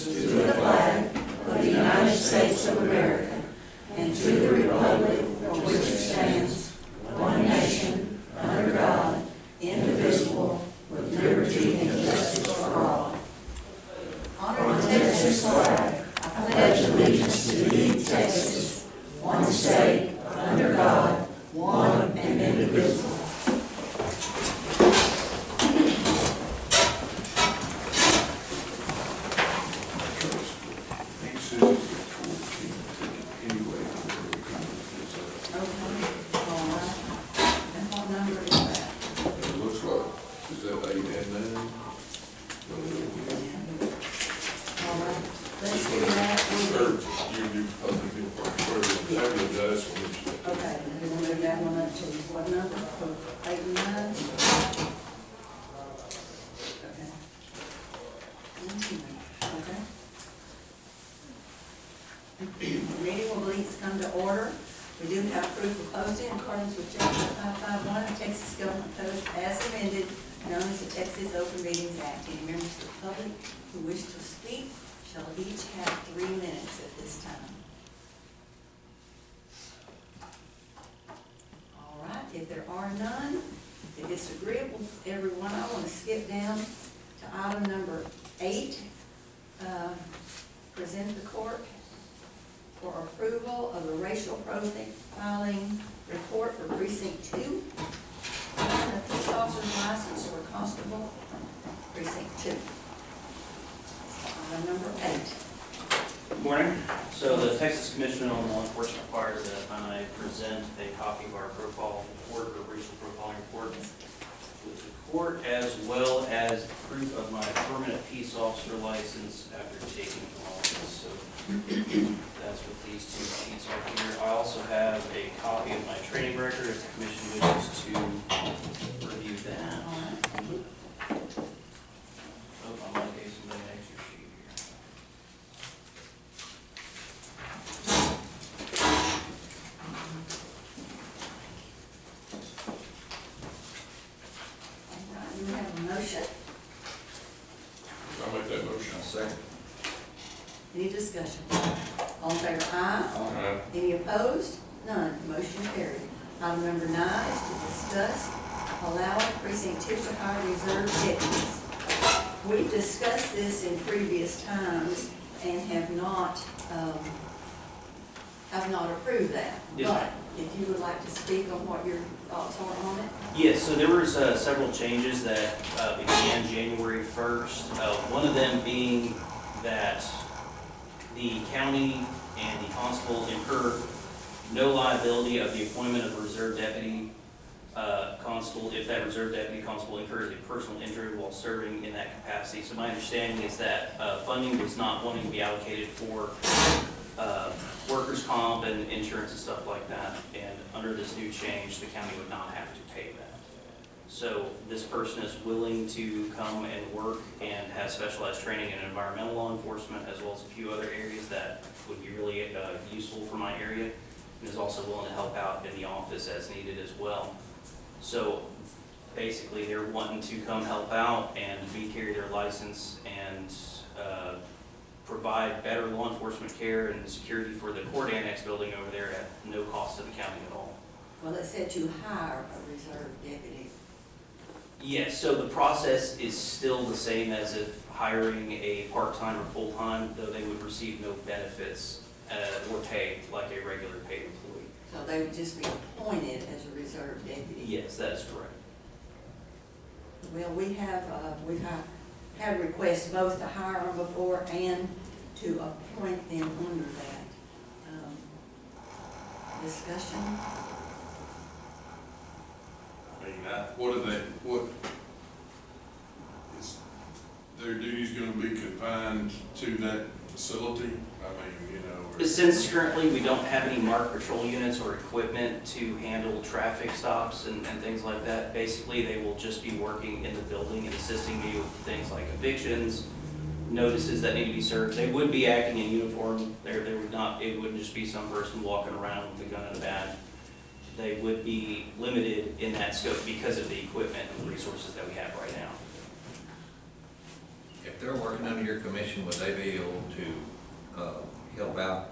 allegiance to the flag of the United States of America and to the republic for which it stands, one nation, under God, indivisible, with liberty and justice for all. Honor the Texas flag. I pledge allegiance to thee, Texas, one state, under God, one and indivisible. If there are none, if it's agreeable to everyone, I want to skip down to item number 8. Present the court for approval of the racial profiling report for precinct 2. A police officer's license for constable, precinct 2. Item number 8. Good morning. So the Texas Commission on Law Enforcement requires that I present a copy of our profile report, or racial profiling report, with the court, as well as proof of my permanent peace officer license after taking office. So that's what these two sheets are here. I also have a copy of my training record if the commission wishes to review that. Oh, I might give somebody an extra sheet here. Motion. I'll make that motion. Second. Any discussion? All in favor, aye. Aye. Any opposed? None. Motion carried. Item number 9 is to discuss allowing precinct 2 to hire reserve deputies. We've discussed this in previous times and have not approved that. Yes. But if you would like to speak on what your thoughts are on it. Yes, so there was several changes that began January 1st. One of them being that the county and the constable incur no liability of the appointment of a reserve deputy constable if that reserve deputy constable incurs a personal injury while serving in that capacity. So my understanding is that funding was not wanting to be allocated for workers' comp and insurance and stuff like that, and under this new change, the county would not have to pay that. So this person is willing to come and work and has specialized training in environmental law enforcement, as well as a few other areas that would be really useful for my area, and is also willing to help out in the office as needed as well. So basically, they're wanting to come help out and carry their license and provide better law enforcement care and security for the court annex building over there at no cost to the county at all. Well, it said to hire a reserve deputy. Yes, so the process is still the same as if hiring a part-time or full-time, though they would receive no benefits or pay like a regular paid employee. So they would just be appointed as a reserve deputy? Yes, that is correct. Well, we've had requests both to hire them before and to appoint them under that. Discussion? I mean, what is their duties going to be confined to that facility? I mean, you know. Since currently we don't have any marked patrol units or equipment to handle traffic stops and things like that, basically they will just be working in the building and assisting me with things like evictions, notices that need to be served. They would be acting in uniform. It wouldn't just be some person walking around with a gun and a bat. They would be limited in that scope because of the equipment and the resources that we have right now. If they're working under your commission, would they be able to help out,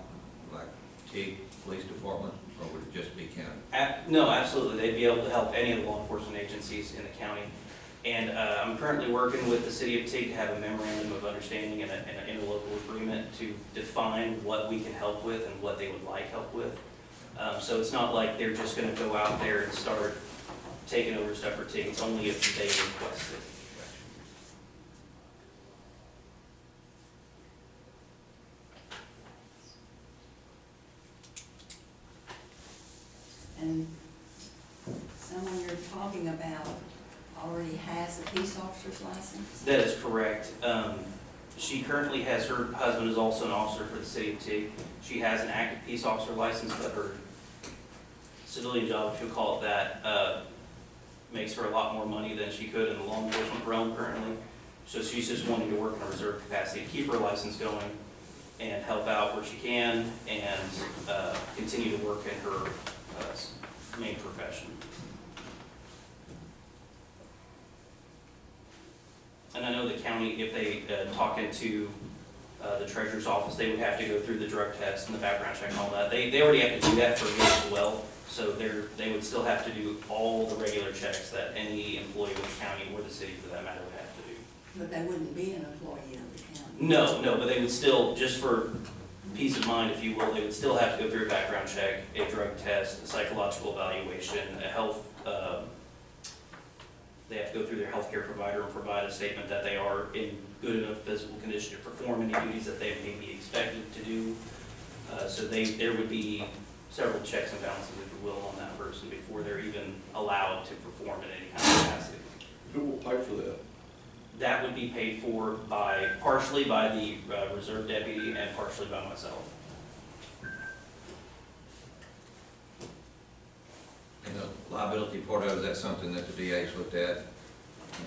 like TIG Police Department, or would it just be county? No, absolutely. They'd be able to help any of the law enforcement agencies in the county. And I'm currently working with the city of Tig to have a memorandum of understanding and an interlocal agreement to define what we can help with and what they would like help with. So it's not like they're just going to go out there and start taking over stuff for Tig. It's only if they request it. And someone you're talking about already has a peace officer's license? That is correct. She currently has, her husband is also an officer for the city of Tig. She has an active peace officer license, but her civilian job, if you'll call it that, makes her a lot more money than she could in the law enforcement realm currently. So she's just wanting to work in a reserve capacity to keep her license going and help out where she can and continue to work in her main profession. And I know the county, if they talk into the treasurer's office, they would have to go through the drug test and the background check and all that. They already have to do that for me as well. So they would still have to do all the regular checks that any employee with the county or the city for that matter would have to do. But they wouldn't be an employee of the county? No, but they would still, just for peace of mind, if you will, they would still have to go through a background check, a drug test, a psychological evaluation, a health, they have to go through their healthcare provider and provide a statement that they are in good enough physical condition to perform any duties that they may be expected to do. So there would be several checks and balances, if you will, on that person before they're even allowed to perform in any kind of capacity. Who will pay for that? That would be paid for partially by the reserve deputy and partially by myself. And the liability part of it, is that something that the DA's looked at?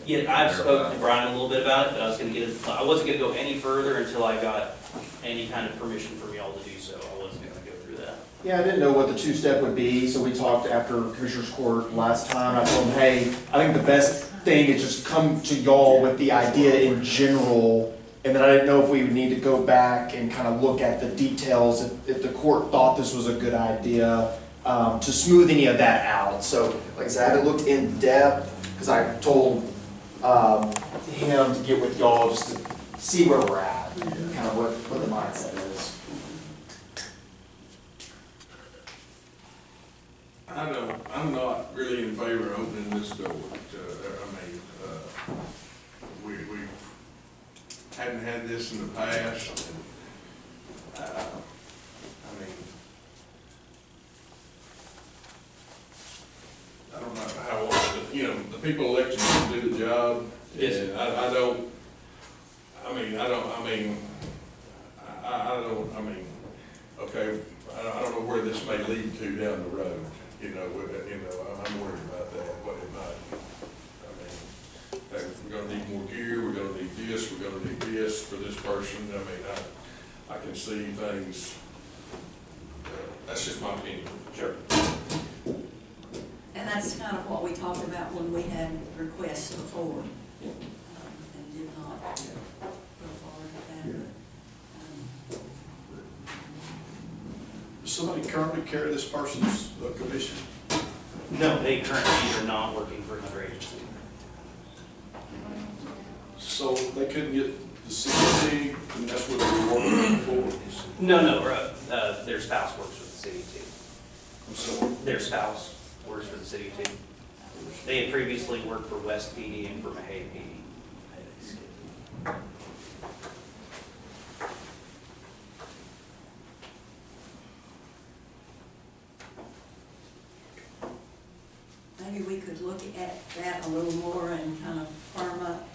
Yeah, I've spoken to Brian a little bit about it, but I wasn't gonna go any further until I got any kind of permission from y'all to do so. I wasn't gonna go through that. Yeah, I didn't know what the two-step would be, so we talked after Commissioner's Court last time. I told him, hey, I think the best thing is just come to y'all with the idea in general, and then I didn't know if we would need to go back and kind of look at the details, if the court thought this was a good idea, to smooth any of that out. So, like I said, I had to look in depth, because I told him to get with y'all just to see where we're at, kind of what the mindset is. I'm not really in favor of opening this door. We hadn't had this in the past. I don't know how, the people elected to do the job. Yes. And I don't, okay, I don't know where this may lead to down the road. I'm worried about that, what it might, hey, we're gonna need more gear, we're gonna need this, we're gonna need this for this person. I can see things, that's just my opinion. Sure. And that's kind of what we talked about when we had requests before, and did not go forward with that. Does somebody currently carry this person's commission? No, they currently are not working for another agency. So they couldn't get the CT, and that's what they were working for? No, their spouse works for the city too. I'm sorry. Their spouse works for the city too. They had previously worked for West PD and for Mahé PD. Maybe we could look at that a little more and kind of firm up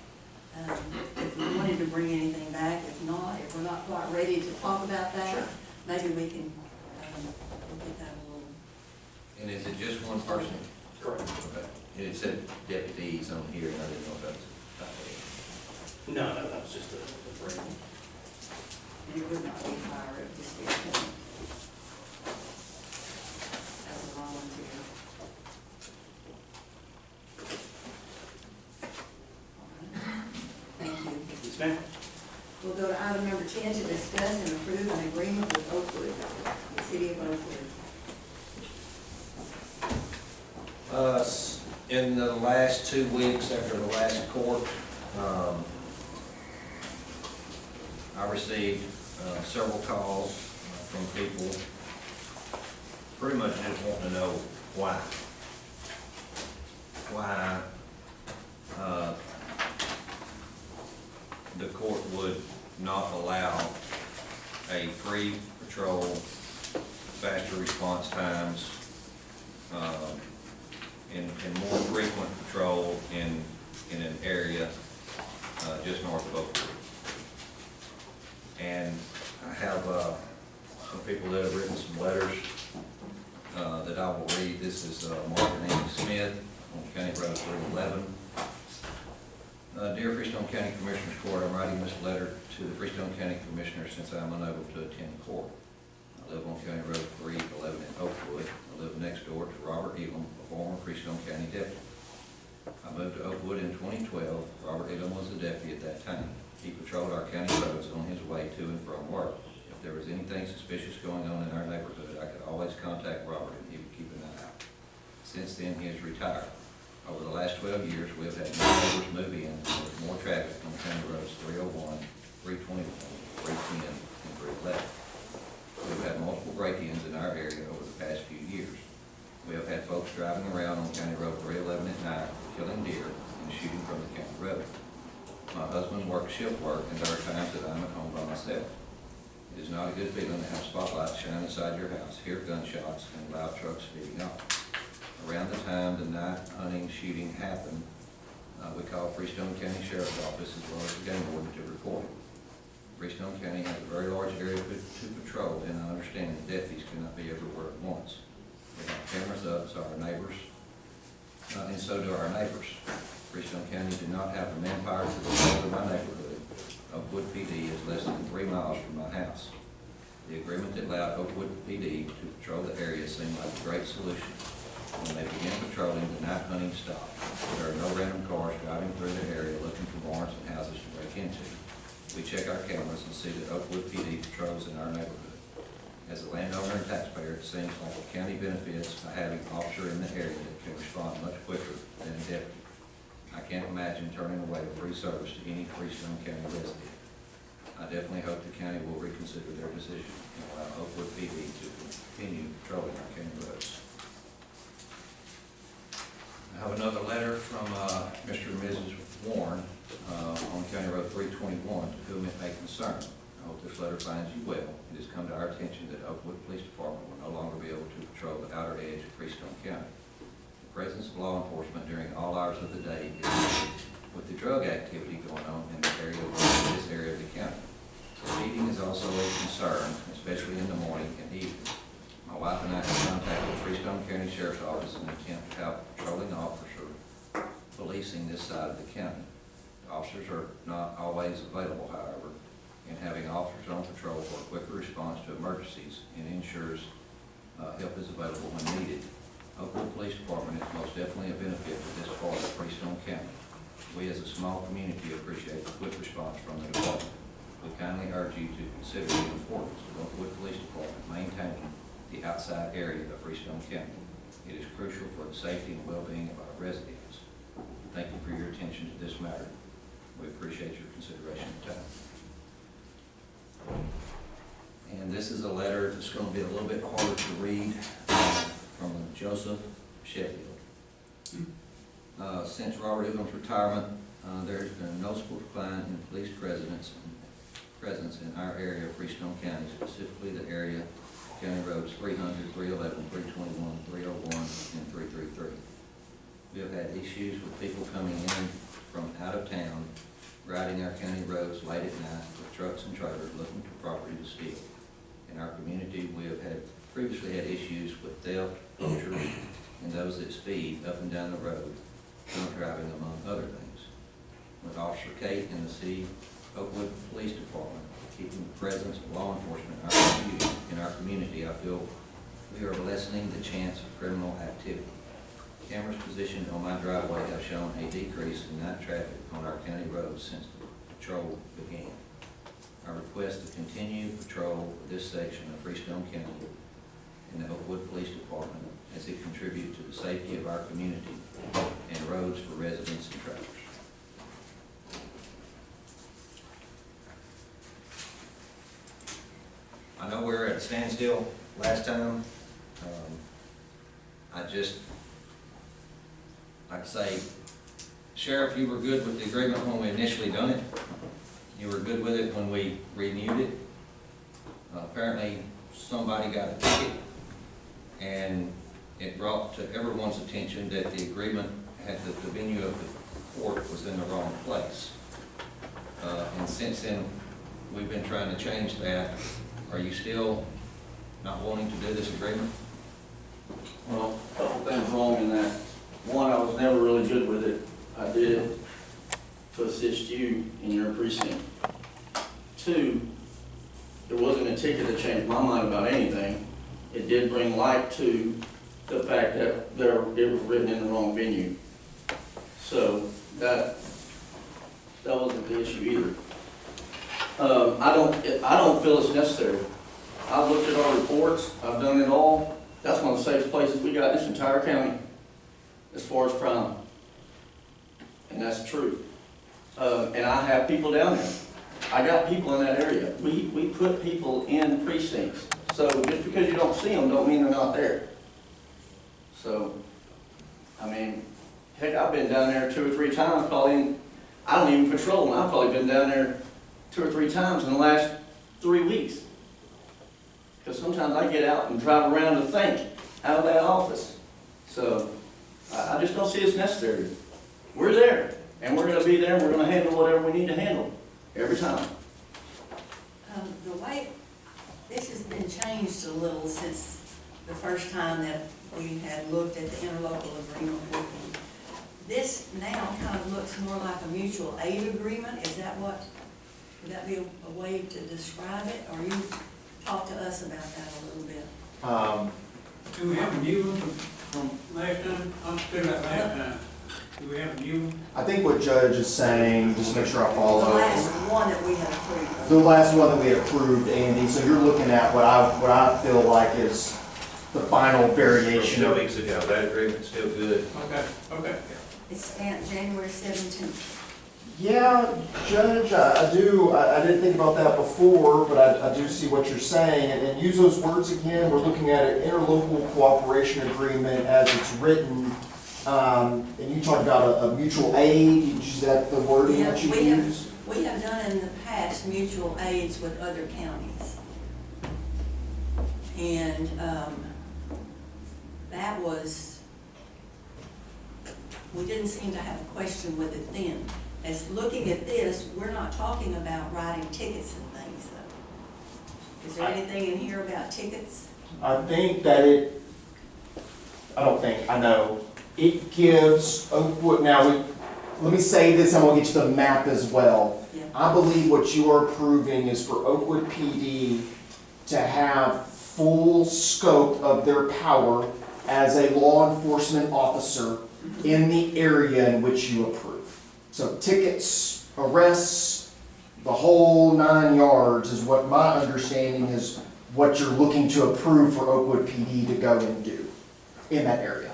if we wanted to bring anything back. If not, if we're not quite ready to talk about that, Sure. maybe we can look at that a little. And is it just one person? Correct. Okay. And it said deputies on here, and I didn't know if that's about No, that was just a break. And it would not be fire, it would just be a point. As a volunteer. All right. Thank you. Yes, ma'am. We'll go to item number 10 to discuss and approve an agreement with Oakwood, the city of Oakwood. In the last 2 weeks after the last court, I received several calls from people pretty much just wanting to know why. Why the court would not allow a free patrol, faster response times, and more frequent patrol in an area just north of Oakwood. And I have some people that have written some letters that I will read. This is Mark and Amy Smith on County Road 311. Dear Freestone County Commissioners Court, I'm writing this letter to the Freestone County Commissioners since I'm unable to attend court. I live on County Road 311 in Oakwood. I live next door to Robert Elam, a former Freestone County deputy. I moved to Oakwood in 2012. Robert Elam was the deputy at that time. He patrolled our county roads on his way to and from work. If there was anything suspicious going on in our neighborhood, I could always contact Robert and he would keep an eye out. Since then, he has retired. Over the last 12 years, we have had more neighbors move in with more traffic on county roads 301, 321, 310, and 311. We have had multiple break-ins in our area over the past few years. We have had folks driving around on County Road 311 at night, killing deer and shooting from the county road. My husband works shift work, and there are times that I'm at home by myself. It is not a good feeling to have spotlights shine inside your house, hear gunshots, and loud trucks speeding off. Around the time the night hunting shooting happened, we called Freestone County Sheriff's Office as well as the game warden to report it. Freestone County has a very large area to patrol, and I understand that deputies cannot be everywhere at once. We have cameras up, so our neighbors, and so do our neighbors. Freestone County did not have the manpower to patrol in my neighborhood. Oakwood PD is less than 3 miles from my house. The agreement that allowed Oakwood PD to patrol the area seemed like a great solution. When they began patrolling, the night hunting stopped. There are no random cars driving through the area looking for barns and houses to break into. We check our cameras and see that Oakwood PD patrols in our neighborhood. As a landowner and taxpayer, it seems like the county benefits by having an officer in the area that can respond much quicker than a deputy. I can't imagine turning away a free service to any Freestone County resident. I definitely hope the county will reconsider their decision and allow Oakwood PD to continue patrolling our county roads. I have another letter from Mr. and Mrs. Warren on County Road 321, to whom it may concern. I hope this letter finds you well. It has come to our attention that Oakwood Police Department will no longer be able to patrol the outer edge of Freestone County. The presence of law enforcement during all hours of the day is needed with the drug activity going on in this area of the county. Speeding is also a concern, especially in the morning and evening. My wife and I have contacted the Freestone County Sheriff's Office in an attempt to have a patrolling officer policing this side of the county. The officers are not always available, however, and having officers on patrol for a quicker response to emergencies and ensures help is available when needed. Oakwood Police Department is most definitely a benefit to this part of Freestone County. We as a small community appreciate the quick response from the department. We kindly urge you to consider the importance of Oakwood Police Department maintaining the outside area of Freestone County. It is crucial for the safety and well-being of our residents. Thank you for your attention to this matter. We appreciate your consideration and time. And this is a letter that's going to be a little bit harder to read from Joseph Sheffield. Since Robert Elam's retirement, there has been a noticeable decline in police presence in our area of Freestone County, specifically the area County Roads 300, 311, 321, 301, and 333. We have had issues with people coming in from out of town, riding our county roads late at night with trucks and trailers looking for property to steal. In our community, we have previously had issues with theft, poachers, and those that speed up and down the road, drunk driving, among other things. With Officer Kate and the City Oakwood Police Department keeping the presence of law enforcement in our community, I feel we are lessening the chance of criminal activity. Cameras positioned on my driveway have shown a decrease in night traffic on our county roads since the patrol began. request to continue patrol of this section of Freestone County in the Oakwood Police Department as it contributes to the safety of our community and roads for residents and travelers. I know we were at a standstill last time. Like I say, Sheriff, you were good with the agreement when we initially done it. You were good with it when we renewed it. Apparently, somebody got a ticket, and it brought to everyone's attention that the agreement had the venue of the court was in the wrong place. And since then, we've been trying to change that. Are you still not wanting to do this agreement? Well, a couple things wrong in that. One, I was never really good with it. I did it to assist you in your precinct. Two, there wasn't a ticket that changed my mind about anything. It did bring light to the fact that it was written in the wrong venue. So that wasn't the issue either. I don't feel it's necessary. I've looked at our reports. I've done it all. That's one of the safest places we got in this entire county as far as crime. And that's true. And I have people down there. I got people in that area. We put people in precincts. So just because you don't see them don't mean they're not there. So, I mean, heck, I've been down there 2 or 3 times probably. I don't even patrol, and I've probably been down there 2 or 3 times in the last 3 weeks. Because sometimes I get out and drive around to think out of that office. So I just don't see it's necessary. We're there, and we're going to be there, and we're going to handle whatever we need to handle every time. The way this has been changed a little since the first time that we had looked at the interlocal agreement with them. This now kind of looks more like a mutual aid agreement. Is that what, would that be a way to describe it? Or you talk to us about that a little bit? Do we have a new one from last time? I'm still at last time. Do we have a new one? I think what Judge is saying, just to make sure I follow. The last one that we had approved. The last one that we had approved, Andy, so you're looking at what I feel like is the final variation. 2 weeks ago, that agreement's still good. Okay. It's stamped January 17th. Yeah, Judge, I didn't think about that before, but I do see what you're saying, and use those words again. We're looking at an interlocal cooperation agreement as it's written, and you talked about a mutual aid. Is that the wording that you use? We have done in the past mutual aids with other counties. And that was, we didn't seem to have a question with it then. As looking at this, we're not talking about writing tickets and things though. Is there anything in here about tickets? I think that I know. It gives Oakwood, now let me say this, and we'll get you the map as well. Yeah. I believe what you are approving is for Oakwood PD to have full scope of their power as a law enforcement officer in the area in which you approve. So tickets, arrests, the whole 9 yards is what my understanding is what you're looking to approve for Oakwood PD to go and do in that area.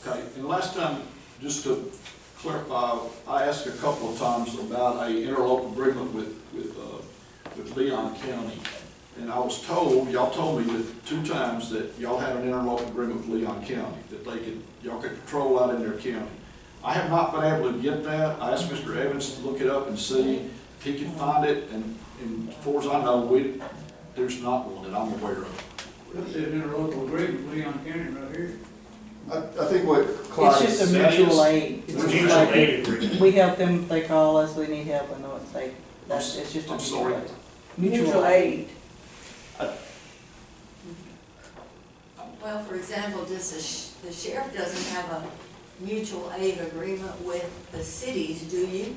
Okay, and last time, just to clarify, I asked a couple of times about a interlocal agreement with Leon County. And I was told, y'all told me that 2 times that y'all had an interlocal agreement with Leon County, that y'all could patrol out in their county. I have not been able to get that. I asked Mr. Evans to look it up and see if he can find it, and as far as I know, there's not one that I'm aware of. What's that interlocal agreement with Leon County right here? I think what Clyde It's just a said mutual is, aid. It's just like we help them if they call us, we need help, and it's just a I'm mutual sorry. aid. Mutual aid. Well, for example, just the sheriff doesn't have a mutual aid agreement with the cities, do you?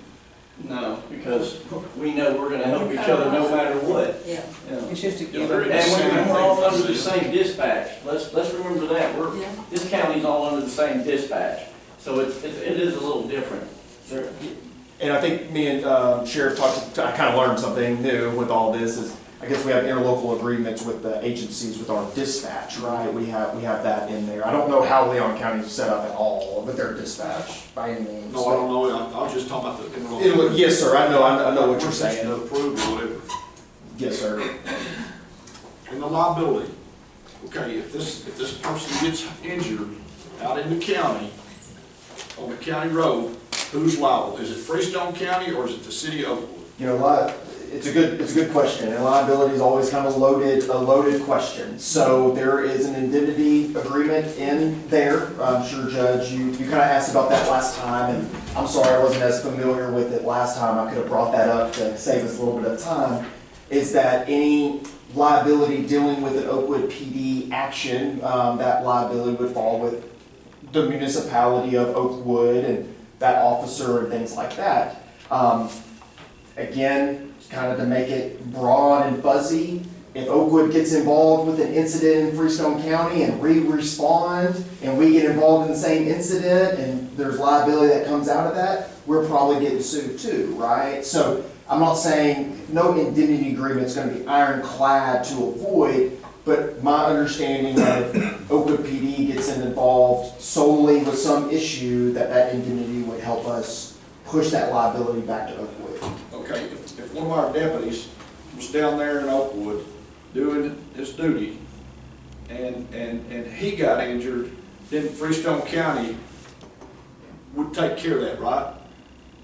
No, because we know we're gonna help each other no matter what. Yeah. Yeah. It's just a Yeah, give. they're in the And same we're all thing. under the same dispatch. Let's remember that. Yeah. This county's all under the same dispatch. So it is a little different. And I think me and Sheriff talked, I kind of learned something new with all this is, I guess we have interlocal agreements with the agencies with our dispatch, right? We have that in there. I don't know how Leon County is set up at all with their dispatch by any means. No, I don't know, I was just talking about the interlocal. Yes, sir, I know what you're saying. Approved or whatever. Yes, sir. And the liability, okay, if this person gets injured out in the county, on the county road, who's liable? Is it Freestone County or is it the city of Oakwood? You know, it's a good question, and liability is always kind of a loaded question. So there is an indemnity agreement in there. I'm sure, Judge, you kind of asked about that last time, and I'm sorry I wasn't as familiar with it last time. I could have brought that up to save us a little bit of time. Is that any liability dealing with an Oakwood PD action, that liability would fall with the municipality of Oakwood and that officer and things like that. Again, kind of to make it broad and fuzzy, if Oakwood gets involved with an incident in Freestone County and we respond and we get involved in the same incident and there's liability that comes out of that, we're probably getting sued too, right? So I'm not saying no indemnity agreement is going to be ironclad to avoid, but my understanding of Oakwood PD gets involved solely with some issue that indemnity would help us push that liability back to Oakwood. Okay, if one of our deputies was down there in Oakwood doing his duty and he got injured, then Freestone County would take care of that, right?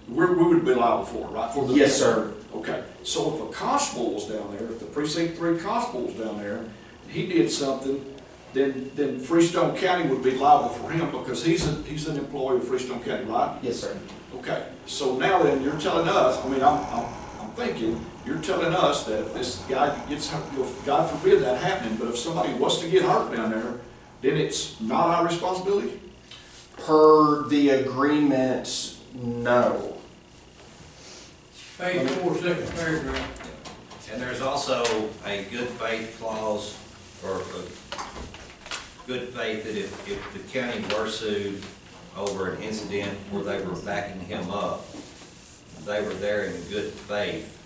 We would be liable for it, right? For the Yes, sir. Okay, so if a constable was down there, if the precinct 3 constable was down there, and he did something, then Freestone County would be liable for him because he's an employee of Freestone County, right? Yes, sir. Okay, so now then you're telling us, I mean, I'm thinking, you're telling us that if this guy gets hurt, God forbid that happening, but if somebody was to get hurt down there, then it's not our responsibility? Per the agreement, no. Page 4, second paragraph. And there's also a good faith clause, or good faith that if the county were sued over an incident where they were backing him up, they were there in good faith,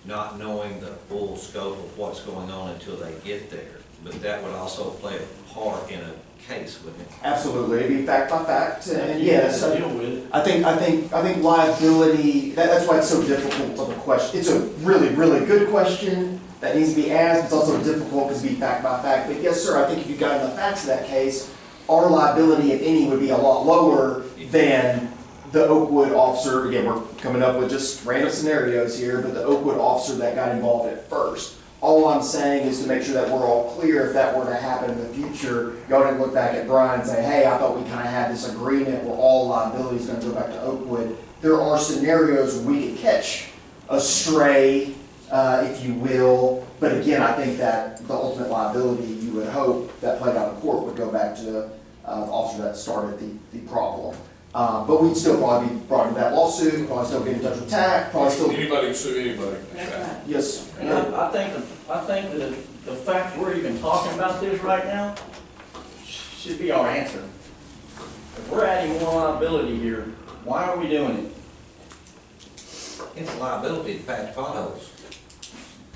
not knowing the full scope of what's going on until they get there. But that would also play a part in a case, wouldn't it? Absolutely, it'd be fact by fact, and yes, Deal with it. I think liability, that's why it's so difficult of a question. It's a really, really good question that needs to be asked. It's also difficult because it'd be fact by fact. But yes, sir, I think if you got in the facts of that case, our liability, if any, would be a lot lower than the Oakwood officer. Again, we're coming up with just random scenarios here, but the Oakwood officer that got involved at first. All I'm saying is to make sure that we're all clear if that were to happen in the future, y'all didn't look back at Brian and say, hey, I thought we kind of had this agreement where all liability is going to go back to Oakwood. There are scenarios where we could catch a stray, if you will, but again, I think that the ultimate liability, you would hope, that played out in court would go back to the officer that started the problem. But we'd still probably be brought into that lawsuit, probably still get in touch with TAC, probably still... Anybody can sue anybody. Yes. And I think that the fact we're even talking about this right now should be our answer. If we're adding more liability here, why are we doing it? It's a liability to patch potholes.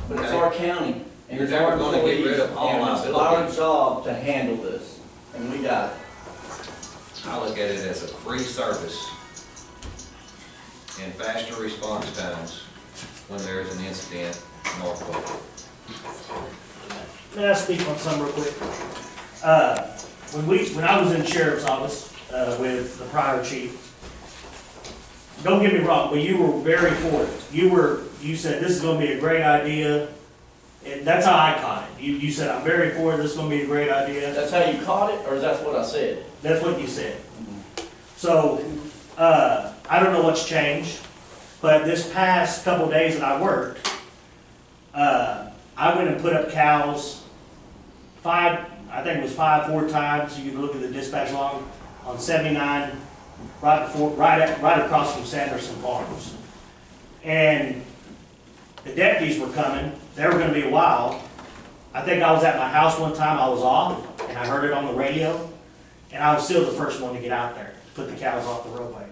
But it's our county, and You're it's our never gonna get rid of all and it's liability. our job to handle this, and we got it. I look at it as a free service and faster response times when there's an incident in Norfolk. May I speak on something real quick? When I was in the sheriff's office with the prior chief, don't get me wrong, but you were very for it. You said this is going to be a great idea, and that's how I caught it. You said I'm very for it. This is going to be a great idea. That's how you caught it, or that's what I said? That's what you said. So I don't know what's changed, but this past couple days that I worked, I went and put up cows I think it was 4 times. You can look at the dispatch log on 79, right across from Sanderson Farms. And the deputies were coming. They were going to be a while. I think I was at my house one time. I was off, and I heard it on the radio, and I was still the first one to get out there to put the cows off the roadway.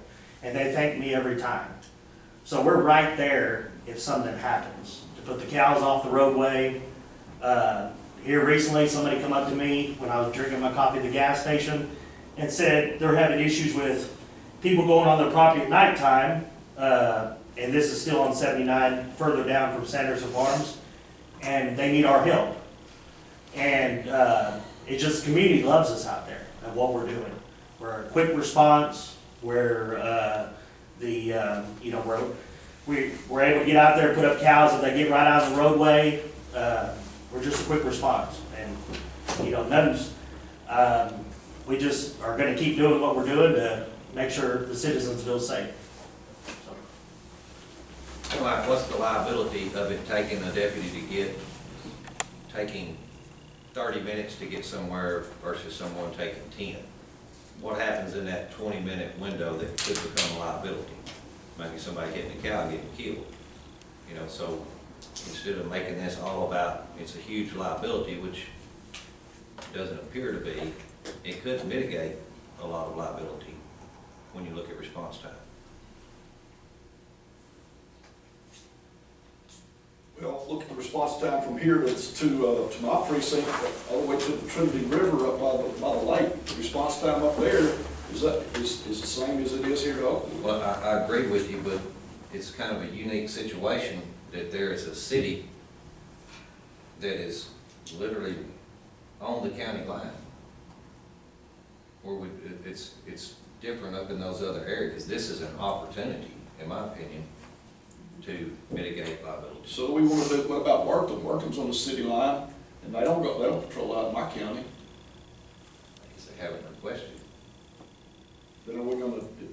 and they thank me every time. So we're right there if something happens, to put the cows off the roadway. Here recently, somebody come up to me when I was drinking my coffee at the gas station and said they're having issues with people going on their property at nighttime, and this is still on 79, further down from Sanderson Farms, and they need our help. And it just, the community loves us out there and what we're doing. We're a quick response. We're we're able to get out there, put up cows if they get right out of the roadway. We're just a quick response, and nothing's. We just are going to keep doing what we're doing to make sure the citizens feel safe. What's the liability of it taking a deputy taking 30 minutes to get somewhere versus someone taking 10? What happens in that 20-minute window that could become a liability? Maybe somebody hitting a cow and getting killed. So instead of making this all about it's a huge liability, which doesn't appear to be, it could mitigate a lot of liability when you look at response time. Well, look at the response time from here to my precinct, all the way to the Trinity River up by the lake. The response time up there is the same as it is here at Oakwood. Well, I agree with you, but it's kind of a unique situation that there is a city that is literally on the county line. Where it's different up in those other areas. This is an opportunity, in my opinion, to mitigate liability. So we want to do, what about Wortham? Wortham's on the city line, and they don't patrol out in my county. I guess they haven't requested. Then are we gonna, if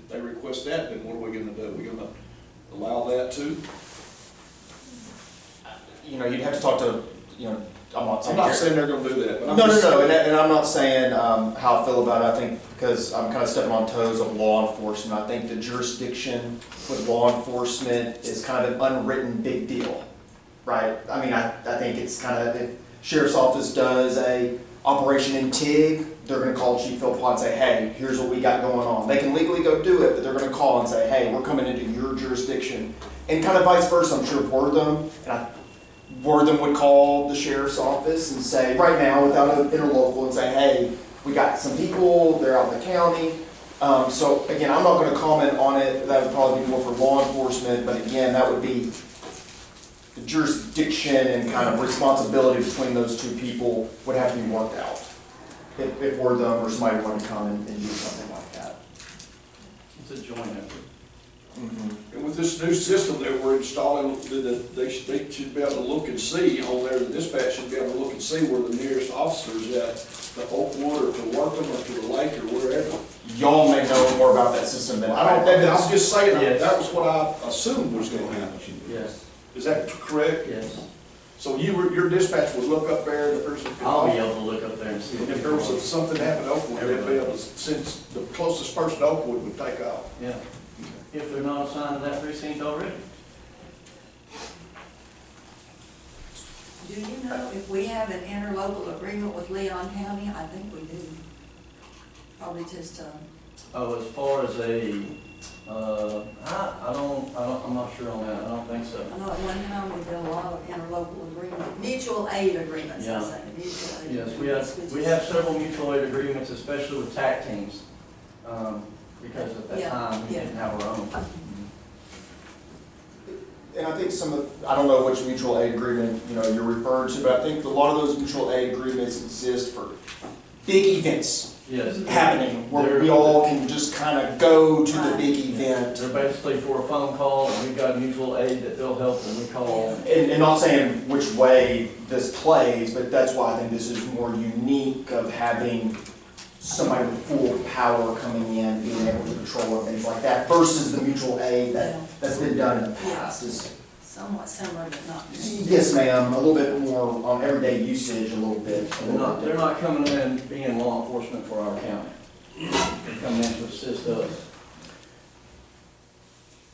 they request that, then what are we gonna do? Are we gonna allow that too? You'd have to talk to, I'm not saying they're gonna do that, but I'm No, just saying. and I'm not saying how I feel about it. I think, because I'm kind of stepping on toes of law enforcement, I think the jurisdiction with law enforcement is kind of an unwritten big deal, right? I mean, I think it's kind of, if sheriff's office does a operation in TIG, they're gonna call Chief Philpott and say, hey, here's what we got going on. They can legally go do it, but they're gonna call and say, hey, we're coming into your jurisdiction. And kind of vice versa, I'm sure Wortham, Wortham would call the sheriff's office and say, right now, without an interlocal, and say, hey, we got some people, they're out in the county. So again, I'm not going to comment on it. That would probably be more for law enforcement, but again, that would be the jurisdiction and kind of responsibility between those two people would have to be worked out. If Wortham or somebody wanted to come and do something like that. It's a joint effort. Mm-hmm. And with this new system that we're installing, they should be able to look and see on there, the dispatch should be able to look and see where the nearest officer is at, to Oakwood or to Wortham or to the lake or wherever. Y'all may know more about that system than I'm just saying, Yes. that was what I assumed was gonna happen. Yes, Is that correct? yes. So your dispatch would look up there, and the person could I'll call. be able to look up there and see. If there was something happened to Oakwood, they'd be able to, since the closest person to Oakwood would take off. Yeah, if they're not assigned to that precinct already. Do you know if we have an interlocal agreement with Leon County? I think we do. Probably just, Oh, as far as I'm not sure on that, I don't think so. I know at one time we did a lot of interlocal agreements, mutual aid agreements, I Yeah. say, mutual aid. Yes, agreements, we have several mutual aid agreements, especially with TAC teams, because at that Yeah, time, we yeah. didn't have our own. And I think I don't know which mutual aid agreement, you're referring to, but I think a lot of those mutual aid agreements exist for big events Yes. happening, where we all can just kind of go to the big event. They're basically for a phone call, and we've got mutual aid that they'll help when we call. And not saying which way this plays, but that's why I think this is more unique of having somebody with full power coming in, being able to control and things like that, versus the mutual aid that's been done in the past. Is Somewhat similar, but not. yes, ma'am, a little bit more on everyday usage, a little bit. They're not coming in being law enforcement for our county. They're coming in to assist us.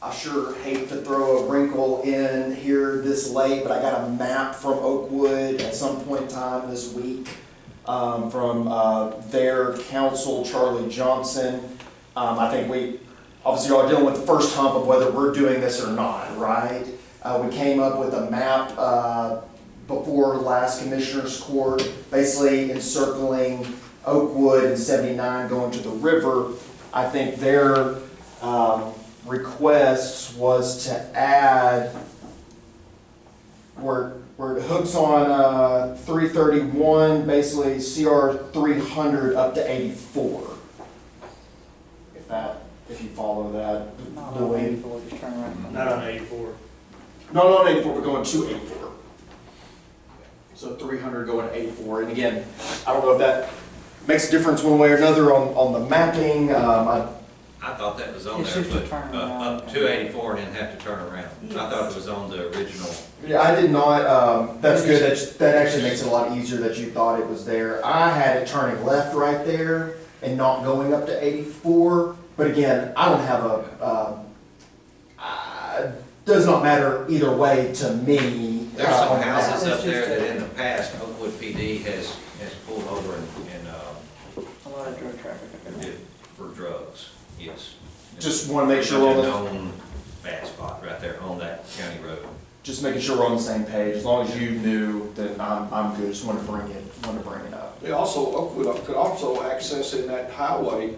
I sure hate to throw a wrinkle in here this late, but I got a map from Oakwood at some point in time this week from their counsel, Charlie Johnson. I think obviously y'all are dealing with the first hump of whether we're doing this or not, right? We came up with a map before last Commissioner's Court, basically encircling Oakwood and 79 going to the river. I think their request was to add where it hooks on 331, basically CR 300 up to 84. If you follow that, Not the on way. 84, just turn around. Not on 84. No, not 84, we're going to 84. So 300 going to 84, and again, I don't know if that makes a difference one way or another on the mapping. I thought that was on It's there, just a but turnaround. up to 84 and then have to turn around. I thought it was on the original. Yeah, I did not, that's good, that actually makes it a lot easier that you thought it was there. I had it turning left right there and not going up to 84, but again, I don't have does not matter either way to me. There's some on houses that. up there that in the past Oakwood PD has pulled over and A lot of drug traffic up there. did for drugs, yes. Just want to make sure we're There's on a known bad spot right there on that county road. just making sure we're on the same page. As long as you knew, then I'm good. Just want to bring it up. They also, Oakwood could also access in that highway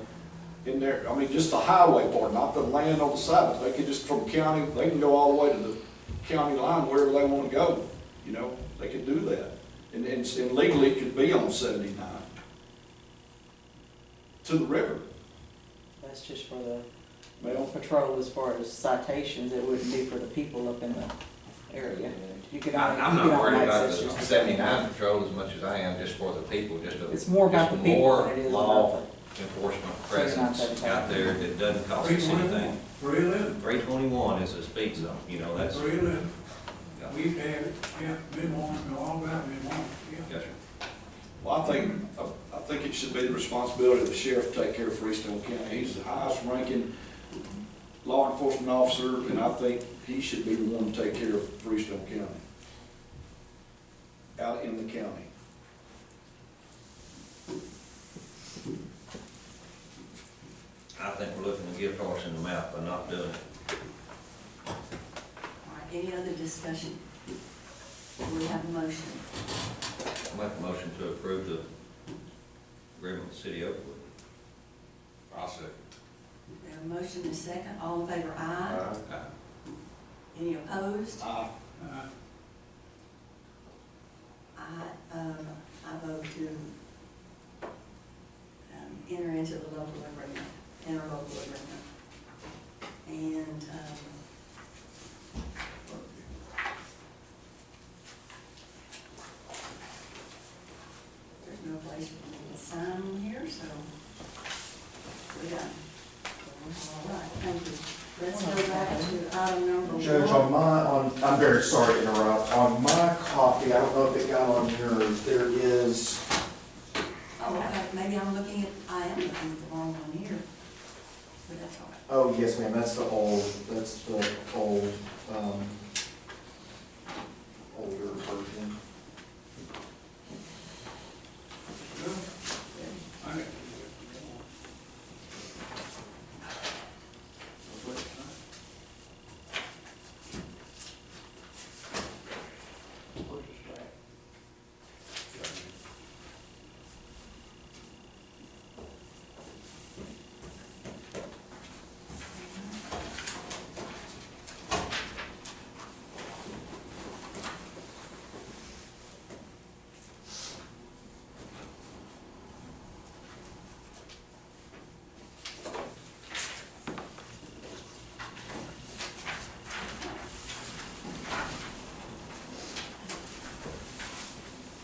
in there, I mean, just the highway part, not the land on the side, but they could just from county, they can go all the way to the county line wherever they want to go, you know, they could do that. And legally it could be on 79 to the river. That's just for the Well, patrol as far as citations, it wouldn't be for the people up in the area. You could only, I'm you could not worried only about access the just the 79 patrol as much as I am just for the people, just a. It's more about just the people more than it is law about enforcement 79, presence 75. out there that doesn't cost us anything. 311, 321 is a speed zone, you know, that's. 311. Yeah. We used to have it, yeah, mid-morning, go all about mid-morning, yeah. Yes, sir. well, I think it should be the responsibility of the sheriff to take care of Freestone County. He's the highest ranking law enforcement officer, and I think he should be the one to take care of Freestone County. Out in the county. I think we're looking to give horse in the mouth by not doing it. All right, any other discussion? Do we have a motion? I make a motion to approve the agreement with the City of Oakwood. I'll second. We have a motion and a second. All in favor, aye. Any opposed? I vote to enter into the local agreement, interlocal agreement. And there's no place for me to sign on here, so we're done. All right, thank you. Let's go back to item number one. Judge, I'm very sorry to interrupt. On my copy, I don't know if it got on yours, there is, Oh, okay, maybe I am looking at the wrong one here, but that's all right. oh, yes, ma'am, that's the old, older version. I got it.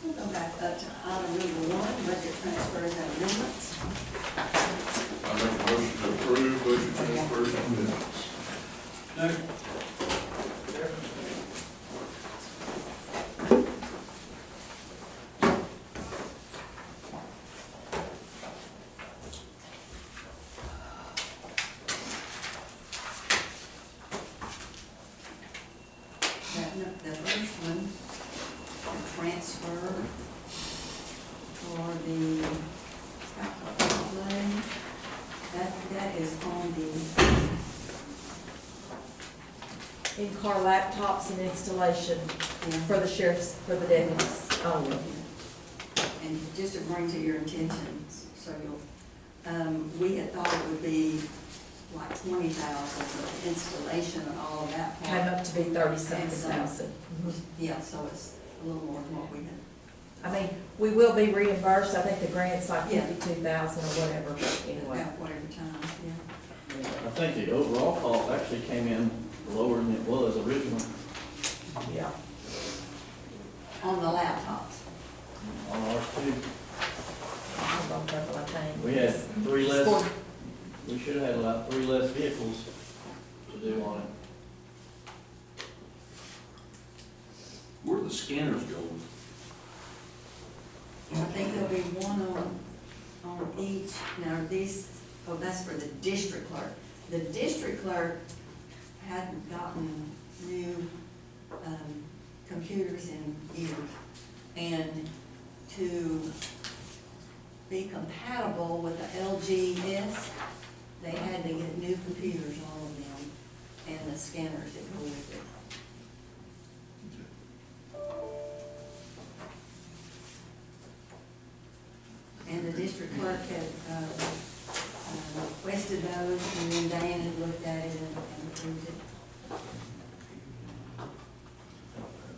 We'll go back up to item number one, budget transfers and amendments. I make a motion to approve budget transfers and amendments. Second. The first one, the transfer for the, that is on the in-car laptops and installation for the sheriffs, for the deputies only. And just to bring to your attention, so you'll, we had thought it would be like 20,000 for the installation and all of that Came part. up to be 30-something thousand. Yeah, so it's a little more than what we had. I mean, we will be reimbursed, I think the grant's like Yeah. 52,000 or whatever, but anyway. At whatever time, yeah. I think the overall cost actually came in lower than it was originally Yeah. On the laptops. on ours too. Hold on, Purple, I think. We had 3 less, Sport- we should have had about 3 less vehicles to do on it. Where do the scanners go? I think there'll be one on each. Now, these, oh, that's for the district clerk. The district clerk hadn't gotten new, computers in years. And to be compatible with the LGS, they had to get new computers, all of them, and the scanners that go with it. And the district clerk had requested those, and then Diane had looked at it and approved it.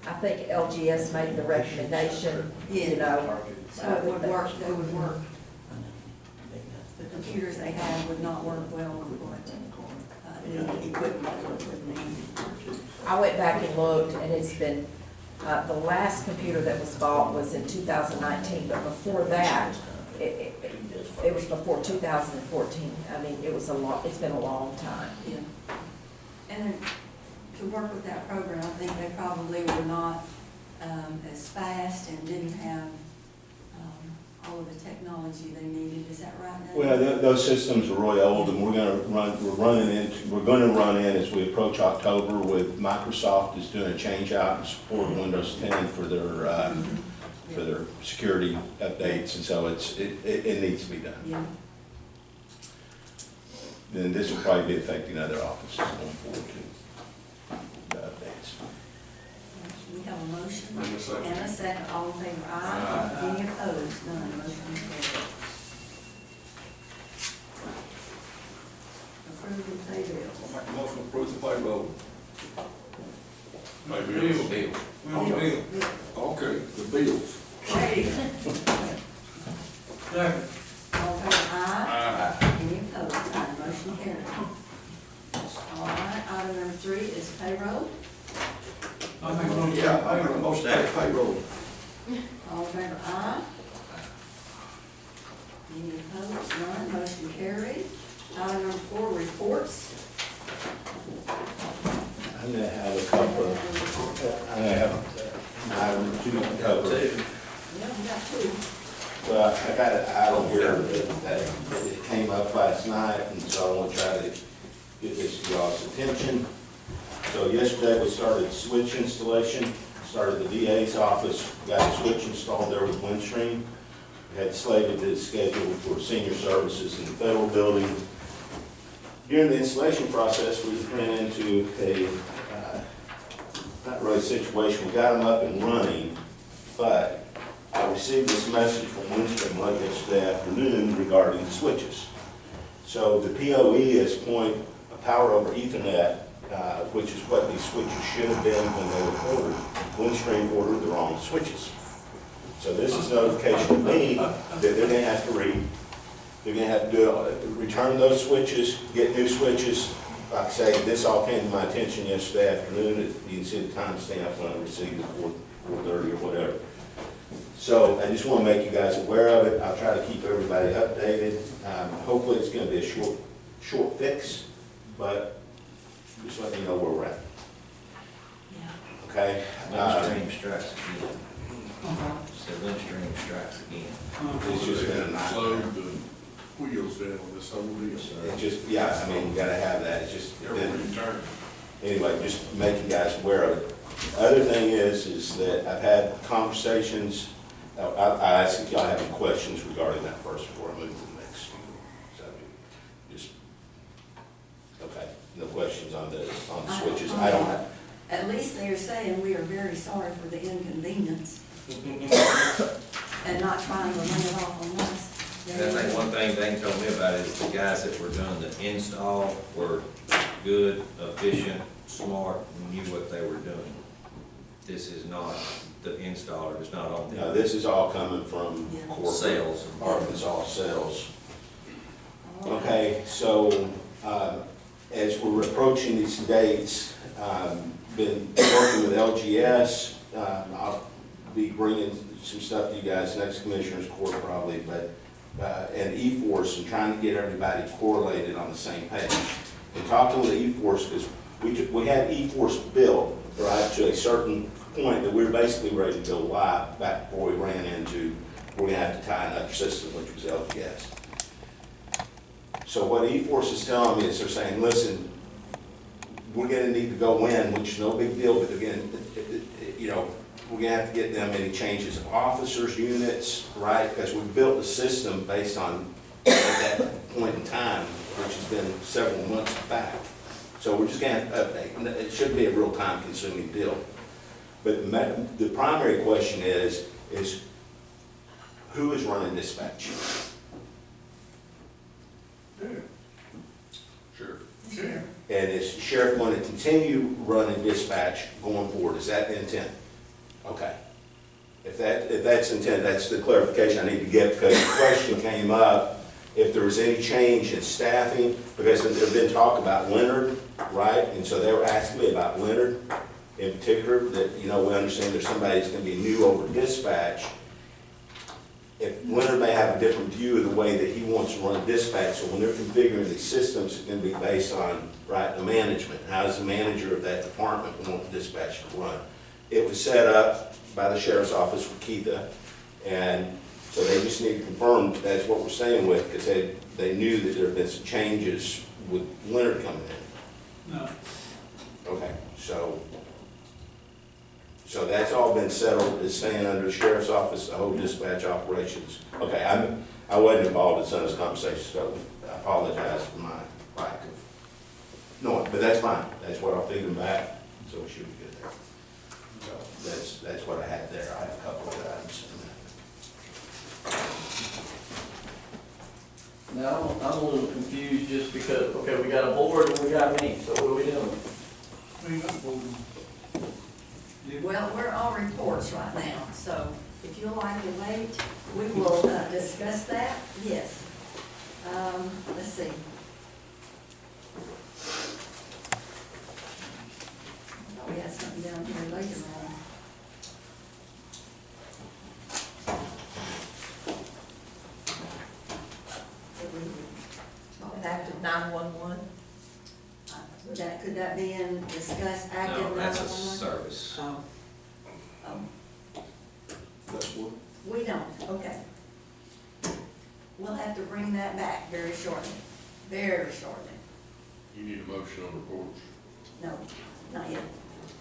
I think LGS made the recommendation, you know. So it would work, they would work. The computers they had would not work well with what, new equipment would need. I went back and looked, and it's been, the last computer that was bought was in 2019, but before that, it was before 2014. I mean, it was it's been a long time. Yeah. And then to work with that program, I think they probably were not as fast and didn't have all of the technology they needed. Is that right, Dave? Well, those systems are really old, and we're going to run in as we approach October with Microsoft is doing a change out and support Windows 10 for their security updates, and so it needs to be done. Yeah. Then this will probably be affecting other offices going forward too, the updates. We have a motion And a second. and a second. All in favor, aye. Any opposed? None. Motion carried. Approve and pay bills. Make a motion to approve the payroll. Maybe Bill. Okay, the bills. Second. All in favor, aye. Any opposed? None. Motion carried. All right, item number 3 is payroll. I'll make a motion. Yeah, I make a motion to pay payroll. All in favor, aye. Any opposed? None. Motion carried. Item number 4, reports. I'm gonna have a couple of, I'm gonna have an item or two to cover. Yeah, we got 2. Well, I got an item here that it came up last night, and so I want to try to get this to y'all's attention. So yesterday we started switch installation, started the DA's office, got a switch installed there with Windstream. We had slated to schedule for senior services in the federal building. During the installation process, we ran into a, not really situation, we got them up and running, but I received this message from Windstream late yesterday afternoon regarding switches. So the POE is point a power over Ethernet, which is what these switches should have been when they were ordered. Windstream ordered the wrong switches. So this is notification to me that they're gonna have to they're gonna have to return those switches, get new switches. Like I say, this all came to my attention yesterday afternoon. You can see the timestamp when I received it, 4:30 or whatever. So I just want to make you guys aware of it. I'll try to keep everybody updated. Hopefully it's going to be a short fix, but just let me know where we're at. Yeah. Okay? Windstream strikes again. So Windstream strikes again. It's just been a slowed nightmare. the wheels down on this whole deal. It's just, yeah, I mean, you gotta have that. It's just, Every turn. anyway, just making you guys aware of it. Other thing is that I've had conversations, I asked if y'all have any questions regarding that first before I move to the next subject. Just, okay. no questions on the switches. I don't have, At least they're saying we are very sorry for the inconvenience and not trying to run it off on us. And I think one thing Dane told me about is the guys that were doing the install were good, efficient, smart, and knew what they were doing. This is not, the installer is not on no, the this is all coming from Yeah. corporate sales. Arkansas sales. All right. Okay, so, as we're approaching these dates, been working with LGS, I'll be bringing some stuff to you guys next Commissioners Court probably, but, and E-Force, and trying to get everybody correlated on the same page. And talking with E-Force, because we had E-Force built, right, to a certain point that we were basically ready to go live back before we ran into, we're gonna have to tie another system, which was LGS. So what E-Force is telling me is they're saying, listen, we're gonna need to go in, which is no big deal, but again, you know, we're gonna have to get them any changes of officers, units, right? Because we built the system based on at that point in time, which has been several months back. So we're just gonna have to update. It shouldn't be a real time consuming deal. But the primary question is who is running dispatch? Sure. Sure. And is sheriff going to continue running dispatch going forward? Is that the intent? Okay. If that's intent, that's the clarification I need to get, because the question came up if there was any change in staffing, because there's been talk about Leonard, right? And so they were asking me about Leonard in particular, that, you know, we understand there's somebody that's going to be new over dispatch. If Leonard may have a different view of the way that he wants to run dispatch, so when they're configuring these systems, it's going to be based on, right, the management. How does the manager of that department want the dispatch to run? It was set up by the sheriff's office with Keitha, and so they just need to confirm that that's what we're staying with, because they knew that there had been some changes with Leonard coming in. No. Okay, so that's all been settled, it's staying under the sheriff's office, the whole dispatch operations. Okay, I wasn't involved in some of this conversation, so I apologize for my lack of knowing, but that's fine. That's what I'll feed them back, so we should be good there. So that's what I had there. I have a couple of items. Now, I'm a little confused just because, okay, we got a board and we got me, so what are we doing? We got board. Well, we're on reports right now, so if you'd like to wait, we will discuss that, yes. Let's see. Oh, we had something down here later on. Active 911. Could that be in discuss active 911? No, that's a service. Oh. That's what, We don't, okay. We'll have to bring that back very shortly, very shortly. You need a motion on reports. No, not yet.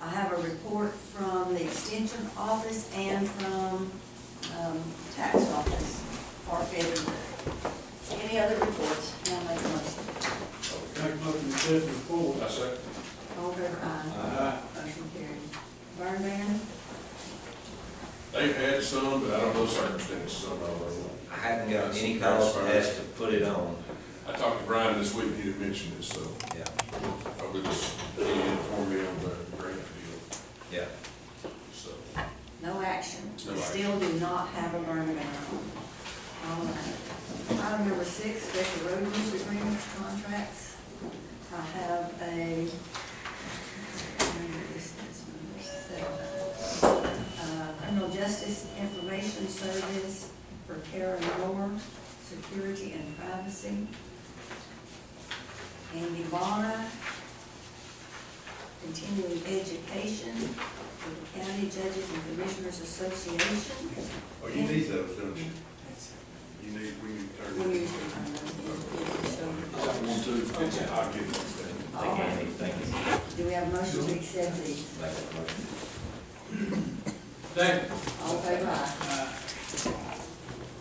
I have a report from the extension office and from, tax office for February. Any other reports? Now make a motion. Make a motion to set the report. I say. All in favor, aye. Motion carried. Burn ban? They've had some, but I don't know circumstances on all of them. I hadn't got any calls to ask to put it on. I talked to Brian this week, he had mentioned it, so Yeah, probably just, he informed me on the grant deal, yeah. so. No action. No We action. still do not have a burn ban. All right. Item number 6, special road use agreements, contracts. I have a, criminal justice information service for Karen Moore, security and privacy. Andy Bonner, continuing education for the County Judges and Commissioners Association. Oh, you need those, don't you? We need to turn. We usually turn those in. one, two. Okay, I'll give those then. All right. Thank you. Do we have a motion to accept these? Make that motion. Second. All in favor, aye.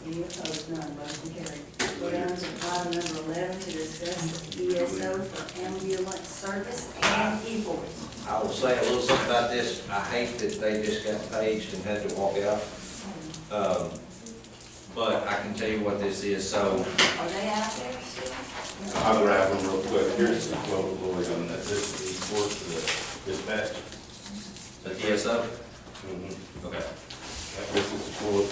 Any opposed, none, motion carried. down to item number 11 to discuss the ESO for ambulance service and e-force. I will say a little something about this. I hate that they just got paged and had to walk out. But I can tell you what this is, so, Are they out there still? I'll grab them real quick. Here's the quote, Lori, on that. This is the report for the dispatch. the ESO? Okay. This is the quote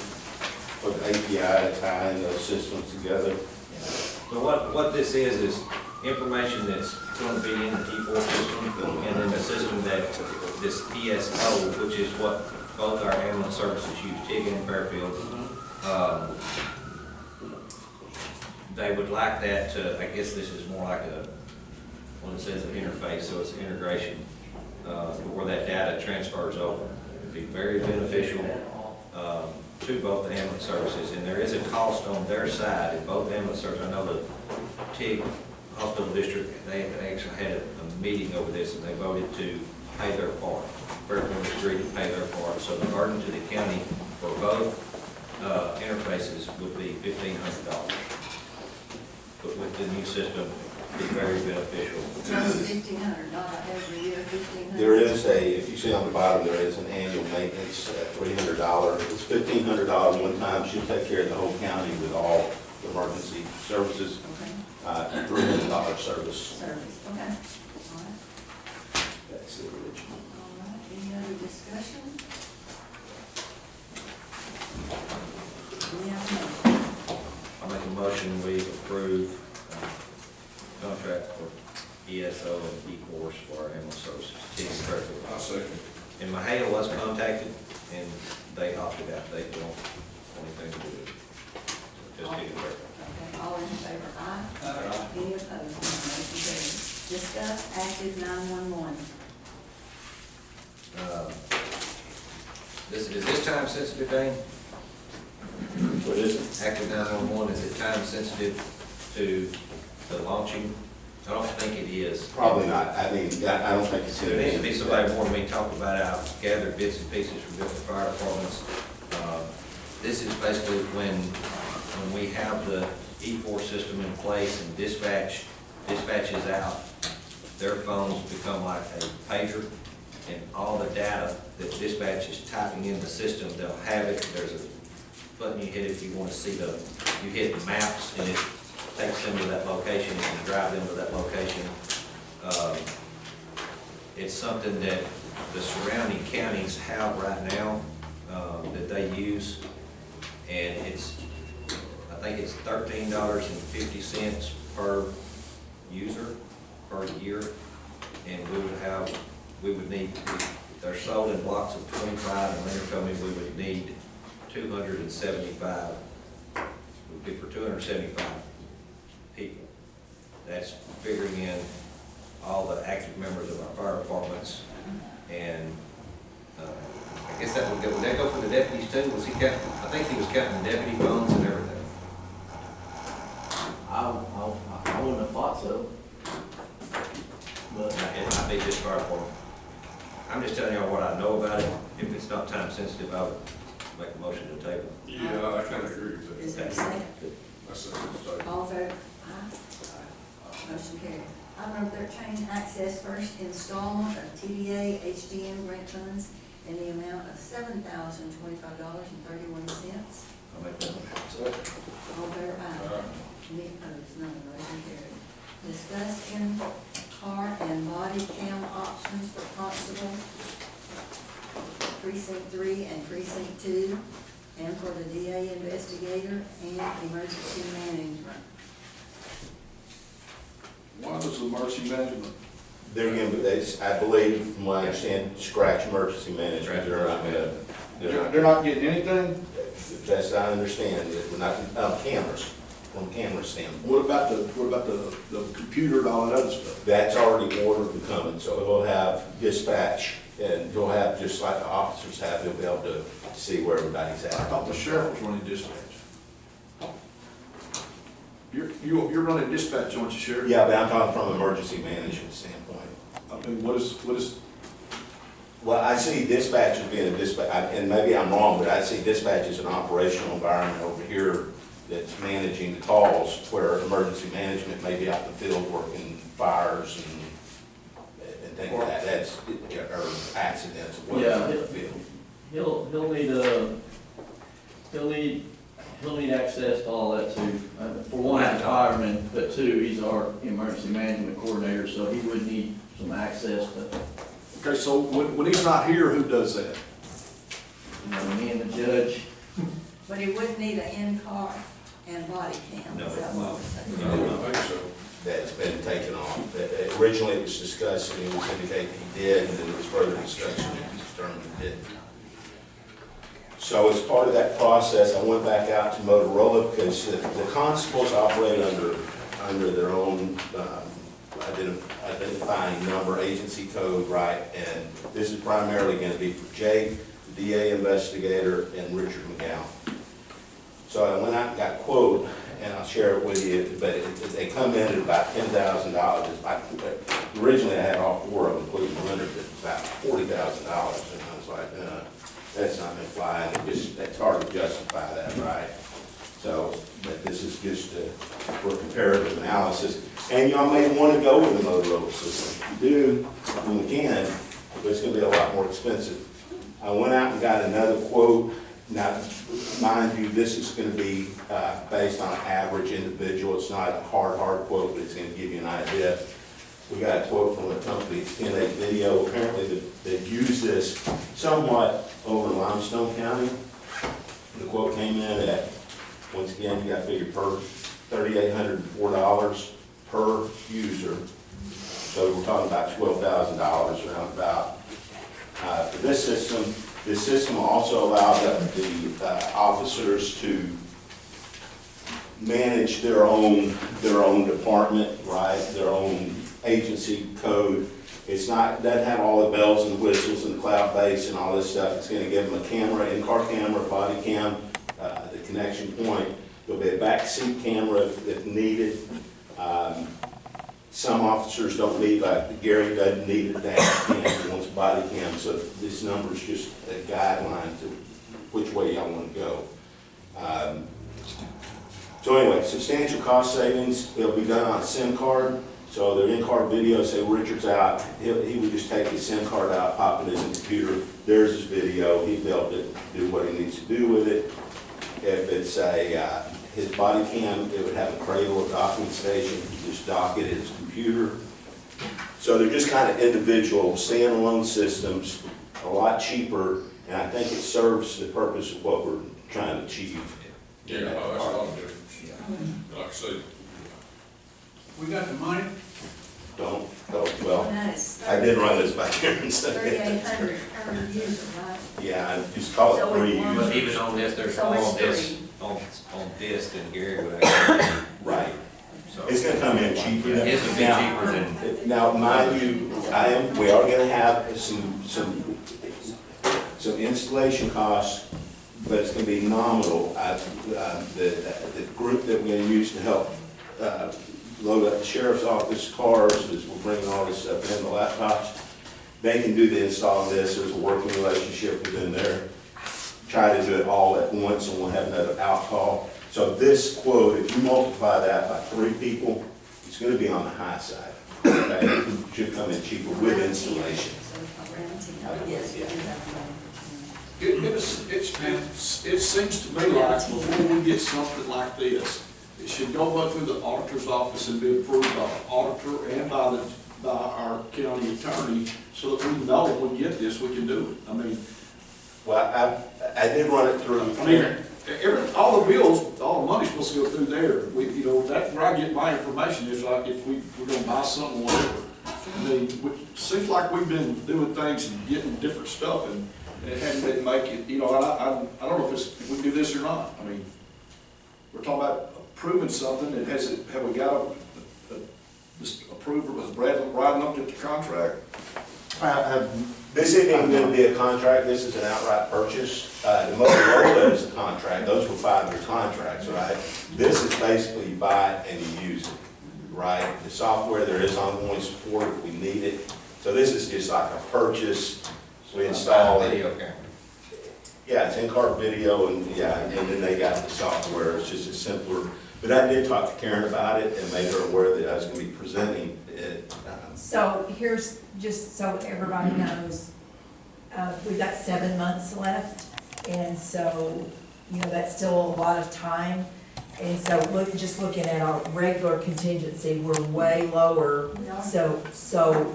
for the API to tie in those systems together. So what this is information that's going to be in the E4 system, and then the system that, this ESO, which is what both our ambulance services use, TIG and Fairfield. They would like that to, I guess this is more like a, when it says an interface, so it's an integration, where that data transfers over. It'd be very beneficial to both the ambulance services, and there is a cost on their side in both ambulance services. I know the TIG hospital district, they actually had a meeting over this, and they voted to pay their part. Fairfield agreed to pay their part, so the burden to the county for both interfaces would be $1,500. But with the new system, it'd be very beneficial. Just 1,500, not every year, 1,500. There is a, if you see on the bottom, there is an annual maintenance at $300. It's $1,500 one time. Should take care of the whole county with all emergency services. Okay, $300 service. service, okay. All right, That's the original. all right. Any other discussion? We have none. I make a motion, we approve contract for ESO and E-Course for our ambulance services. TIG and Fairfield. I'll second. And Mahale was contacted, and they opted out. They don't want anything to do with it. So just TIG and Fairfield. Okay, all in favor, aye? Aye. Any opposed? Motion carries. Discuss active 911. Is this time sensitive, Dane? What is it? Active 911, is it time sensitive to the launching? I don't think it is. Probably not. I mean, I don't think it's. There needs to be somebody more than me talking about it. I've gathered bits and pieces from different fire departments. This is basically when we have the E4 system in place and dispatch is out, their phones become like a pager, and all the data that dispatch is typing in the system, they'll have it. There's a button you hit if you want to see you hit maps, and it takes them to that location and drive them to that location. It's something that the surrounding counties have right now that they use, and I think it's $13.50 per user per year, and we would need, they're sold in blocks of 25, and Leonard told me we would need 275, would be for 275 people. That's figuring in all the active members of our fire departments, and I guess would that go for the deputies too? Was he counting, I think he was counting the deputy phones and everything. I wouldn't have thought so. But It might be just fire department. I'm just telling y'all what I know about it. If it's not time sensitive, I would make a motion to table. Yeah, I kind of agree with that. Is there a second? I second the table. All in favor, aye? Motion carried. Item number 13, access first installment of TDA HDM grant funds in the amount of $7,025.31. I'll make that motion. All in favor, aye? Any opposed? None. Motion carried. Discuss in-car and body cam options for constable, precinct 3 and precinct 2, and for the DA investigator and emergency management. Why does emergency management? They're going to, I believe, from what I understand, scratch emergency management. They're not getting anything? Best I understand, we're not, cameras, from a camera standpoint. What about the computer and all that other stuff? That's already ordered and coming, so it'll have dispatch, and you'll have, just like the officers have, you'll be able to see where everybody's I at. thought the sheriff was running dispatch. You're running dispatch, aren't you, Sheriff? Yeah, but I'm talking from an emergency management standpoint. I mean, what is, Well, I see dispatch as being a dispatch, and maybe I'm wrong, but I see dispatch as an operational environment over here that's managing the calls, where emergency management may be out in the field working fires and things like that, that's, or accidents, whatever. He'll need access to all that too. For one, he's a fireman, but two, he's our emergency management coordinator, so he would need some access to, Okay, so when he's not here, who does that? you know, me and the judge. But he wouldn't need an in-car and body cam, No, is that what we're saying? I don't think so. That's been taken off. Originally, it was discussed, and it was indicated he did, and then there was further discussion, and it was determined he didn't. So as part of that process, I went back out to Motorola, because the constables operate under their own identifying number, agency code, right? And this is primarily going to be for Jake, the DA investigator, and Richard McGowan. So I went out and got a quote, and I'll share it with you, but they come in at about $10,000. Originally, I had all four of them, including Leonard, at about $40,000, and I was like, that's not gonna fly, and that's hard to justify that, right? So, but this is just for comparative analysis. And y'all may want to go with the Motorola system. If you do, when we can, but it's gonna be a lot more expensive. I went out and got another quote. Now, mind you, this is going to be based on an average individual. It's not a hard quote, but it's going to give you an idea. We got a quote from a company, 10-8 Video. Apparently, they've used this somewhat over in Limestone County. The quote came in at, once again, you got to figure per $3,804 per user. So we're talking about $12,000 around about. For this system also allowed the officers to manage their own department, right? Their own agency code. It's not, doesn't have all the bells and whistles and cloud base and all this stuff. It's going to give them a camera, in-car camera, body cam, the connection point. There'll be a back seat camera if needed. Some officers don't need, like Gary doesn't need a dash cam, he wants a body cam, so this number is just a guideline to which way y'all want to go. So anyway, substantial cost savings. It'll be done on a SIM card, so their in-car video, say Richard's out, he would just take his SIM card out, pop it in the computer, there's his video, he'd be able to do what he needs to do with it. If it's his body cam, it would have a cradle or docking station, you just dock it in his computer. So they're just kind of individual standalone systems, a lot cheaper, and I think it serves the purpose of what we're trying to achieve. Yeah, that's a lot of difference. Like I said, We got the money? Well, That is I did run this back here and said. 3,800 per user, right? Yeah, I just call it So free it's one- use. But even on this, there's So all it's this, three. on this, then Gary would actually, Right. so. It's gonna come in cheaper. His would be cheaper than, Now, mind you, we are gonna have some installation costs, but it's gonna be nominal. The group that we're gonna use to help load up the sheriff's office cars, as we're bringing all this stuff in, the laptops, they can do the install of this. There's a working relationship within there. Try to do it all at once, and we'll have another out call. So this quote, if you multiply that by 3 people, it's gonna be on the high side. Okay, it should come in cheaper with installation. Yes, we do have It seems to me like before we get something like this, it should go both through the auditor's office and be approved by the auditor and by our county attorney, so that we know when we get this, we can do it. I mean, Well, I did run it through. all the bills, all the money's supposed to go through there. That's where I get my information, is like if we're gonna buy something, whatever. I mean, it seems like we've been doing things and getting different stuff, and it hadn't been making, I don't know if we do this or not. I mean, we're talking about approving something, and have we got this approval, was Brad looked at the contract? This isn't even gonna be a contract, this is an outright purchase. The Motorola is a contract, those were 5-year contracts, right? This is basically you buy it and you use it, right? The software, there is ongoing support if we need it. So this is just like a purchase, we install it. video camera. Yeah, it's in-car video and, yeah, and then they got the software, it's just a simpler. But I did talk to Karen about it and made her aware that I was gonna be presenting it. So here's, just so everybody knows, we've got 7 months left, and so, you know, that's still a lot of time. And so just looking at our regular contingency, we're way lower. So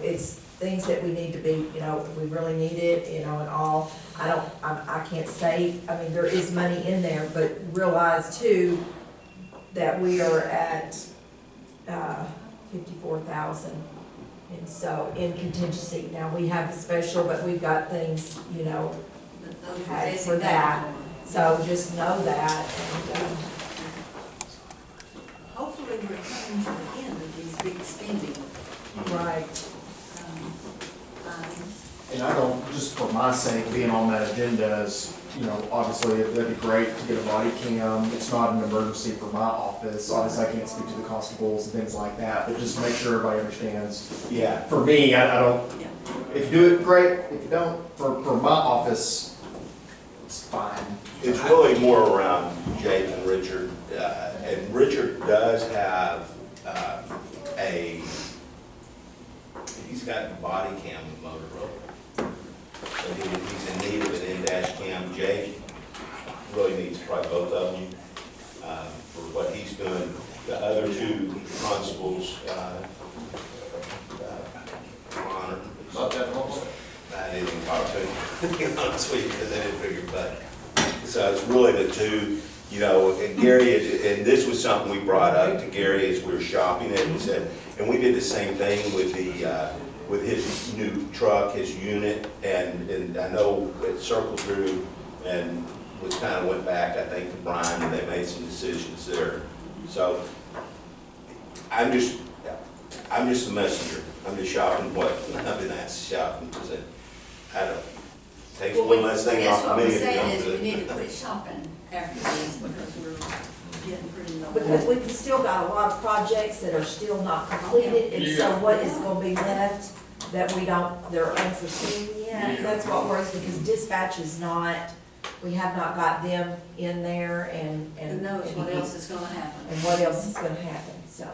it's things that we need to be, you know, if we really need it, you know, and all. I can't say, I mean, there is money in there, but realize too, that we are at, 54,000. And so in contingency, now we have a special, but we've got things, you know, had for that. So just know that, and, Hopefully we're coming to the end of these big spending, right. items. And I don't, just for my sake, being on that agenda is, you know, obviously that'd be great to get a body cam. It's not an emergency for my office. Obviously, I can't speak to the constables and things like that, but just to make sure everybody understands. Yeah, For me, I don't, Yeah. if you do it, great. If you don't, for my office, it's fine. it's really more around Jake and Richard. And Richard does have he's got a body cam with Motorola. So he's in need of an in-dash cam. Jake really needs probably both of them for what he's doing. The other two constables, Honor. Not that long. I didn't even talk to him, to be honest with you, because I didn't figure, but, so it's really the two, you know, and Gary, and this was something we brought up to Gary as we were shopping it, and said, and we did the same thing with with his new truck, his unit, and I know it circled through and was kind of went back, I think, to Brian, and they made some decisions there. So, I'm just the messenger. I'm just shopping what I've been asked to shop, because I don't, takes one less thing off of me. Well, I guess what we're if it saying comes is to we it. need to quit shopping after this because we're getting pretty low. Because we've still got a lot of projects that are still not completed, and so what is gonna be left that we don't, they're unforeseen yet, that's what worries, because dispatch is not, we have not got them in there, and. Who knows what else is gonna happen? And what else is gonna happen, so.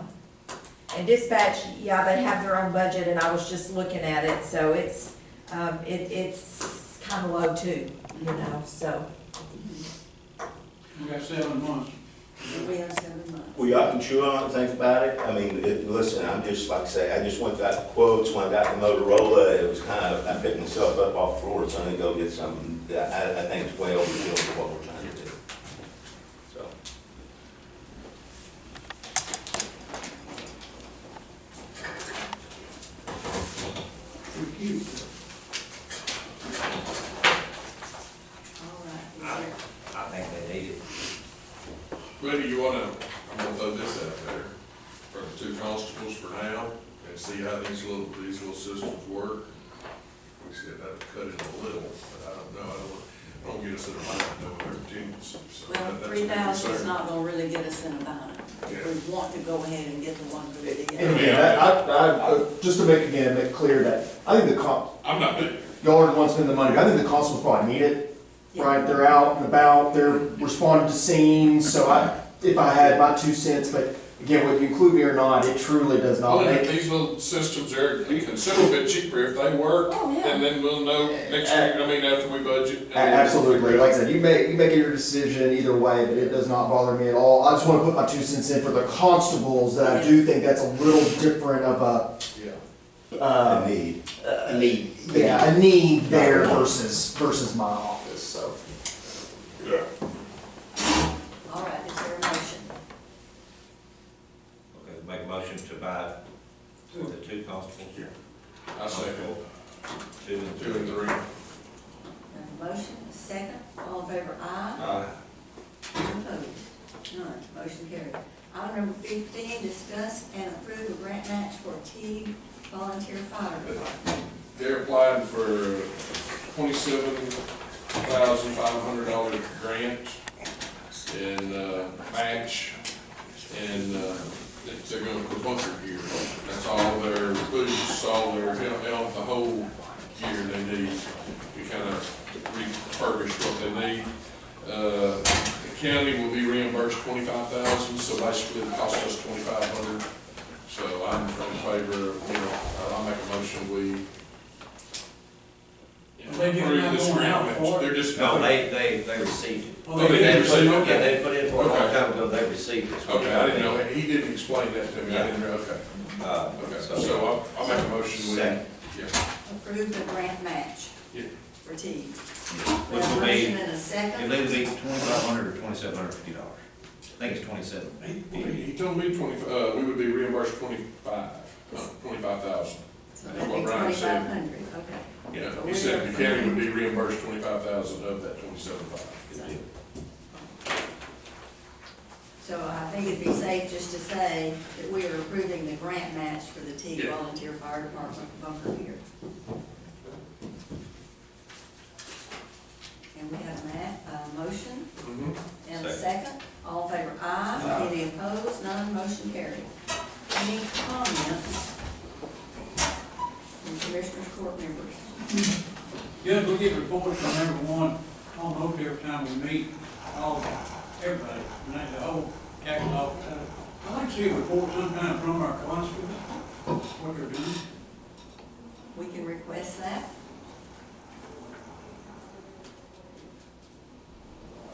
And dispatch, yeah, they have their own budget, and I was just looking at it, so it's kind of low too, you know, so. We got 7 months. We have 7 months. Well, y'all can chew on it, think about it. I mean, listen, I'm just, like I say, I just went got the quotes, when I got the Motorola, it was kind of, I picked myself up off the floor, so I'm gonna go get something that I think is way overkill for what we're trying to do. So. We're cute. All right. I think they need it. Buddy, I'm gonna throw this out there for the two constables for now and see how these little systems work. We said that'll cut it a little, but I don't know, I don't get us in a bind over their contingency. So Well, that's a 3,000 is concern. not gonna really get us in a bind. Yeah. We want to go ahead and get the one for the And DA. again, just to make clear that, I think I'm not, y'all are the ones spending the money, I think the constables probably need it. Right, they're out and about, they're responding to scenes, so if I had my 2 cents, but again, whether you include me or not, it truly does not well, make. these little systems are considerably cheaper if they work, Oh, yeah. and then we'll know next year, after we budget. and then- Absolutely, like I said, you make your decision either way, but it does not bother me at all. I just wanna put my 2 cents in for the constables, that I do think that's a little different of Yeah. A need. a need. Yeah, a need there versus my office, so. Yeah. All right, is there a motion? Okay, make a motion to buy the two constables. I second. 2 and 2 and 3. Have a motion, a second, all in favor, aye. Aye. Opposed? None, motion carried. Item number 15, discuss and approve a grant match for Teague Volunteer Fire Department. They're applying for $27,500 grant and match, and they're going for bunker gear. That's all their boots, all their helmet, the whole gear they need. We kind of refurbished what they need. county will be reimbursed $25,000, so basically it costs us $2,500. So I'm in favor of, I'll make a motion, we They just approve not this going out grant. for it? They're just. No, they received it. Oh, Oh, they did receive it? Yeah, they put in for it a long Okay. time ago, they received it. Okay, I didn't know, he didn't explain that to me, I didn't know, okay. Okay, so I'll make a motion, we, Second. yeah, Approve the grant match Yeah. for Teague. We Which have a will be, motion and a it'll second. either be $2,500 or $2,750. I think it's 27. he told me we would be reimbursed 25,000. So That's that'd what be Brian said. 2,500, okay. Yeah, he said the county would be reimbursed 25,000 of that 27,500. So I think it'd be safe just to say that we are approving the grant match for the Teague Yeah. Volunteer Fire Department bunker here. And we have a motion Mhm. and a Second. second. All in favor, aye. Any opposed? None. Motion carried. Any comments from Commissioners Court members? Judge, we get reports from everyone, almost every time we meet, everybody, and that's the whole tax office. I'd like to see a report sometime from our constables, what they're doing. We can request that.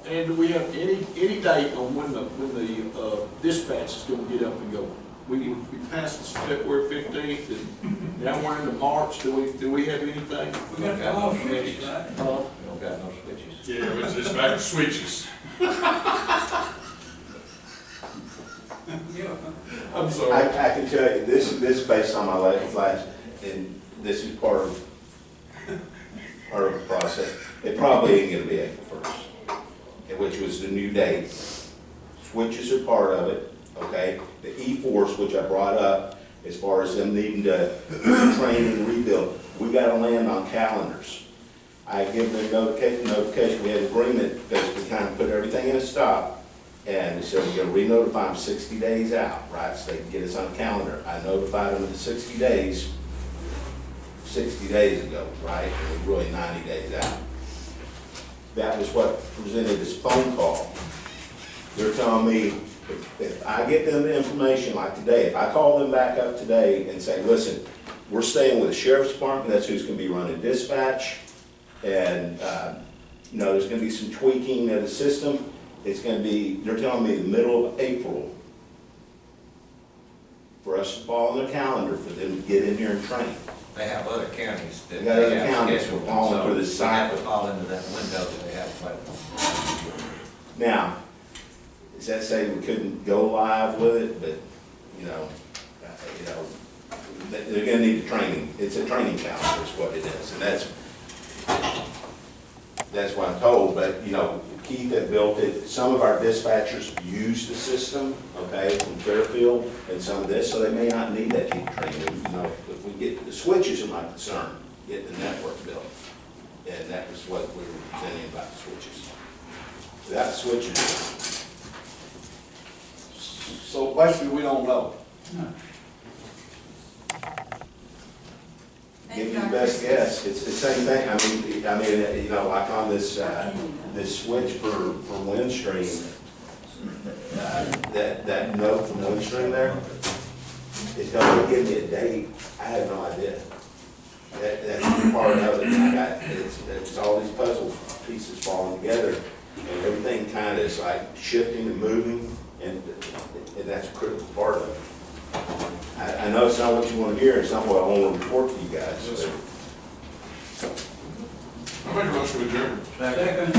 And do we have any date on when the dispatch is gonna get up and go? We passed February 15th, and now we're into March, do we have anything? We got the law switches, right? We don't got no switches. Yeah, it's back to switches. Yeah. I'm sorry. I can tell you, this is based on my last, and this is part of the process. It probably ain't gonna be April 1st, which was the new date. Switches are part of it, okay? The E-Force, which I brought up, as far as them needing to train and rebuild, we gotta land on calendars. I give them notification, we had an agreement, because we kind of put everything in a stop, and we said we're gonna re-notify them 60 days out, right, so they can get us on a calendar. I notified them the 60 days ago, right, it was really 90 days out. That was what presented this phone call. They're telling me, if I get them the information like today, if I call them back up today and say, listen, we're staying with the sheriff's department, that's who's gonna be running dispatch, and, there's gonna be some tweaking of the system, it's gonna be, they're telling me the middle of April for us to fall on the calendar for them to get in here and train. They have other counties that. They got other have counties scheduled, falling for this so we have to cycle. fall into that window that they have available. Now, does that say we couldn't go live with it, but, they're gonna need the training, it's a training calendar is what it is, and that's what I'm told, but, Keith had built it, some of our dispatchers use the system, okay, from Fairfield, and some of this, so they may not need that deep training, if we get, the switches are my concern, get the network built, and that was what we were presenting about the switches. Without the switches, So basically, we don't know. give you the best guess, it's the same thing, like on this, this switch for Windstream, that note from Windstream there, it's gonna give me a date, I have no idea. That's part of it, it's all these puzzle pieces falling together, and everything kinda is like shifting and moving, and that's a critical part of it. I know it's not what you want to hear, it's not what I want to report to you guys. Yes, sir. I make a motion to adjourn. Second.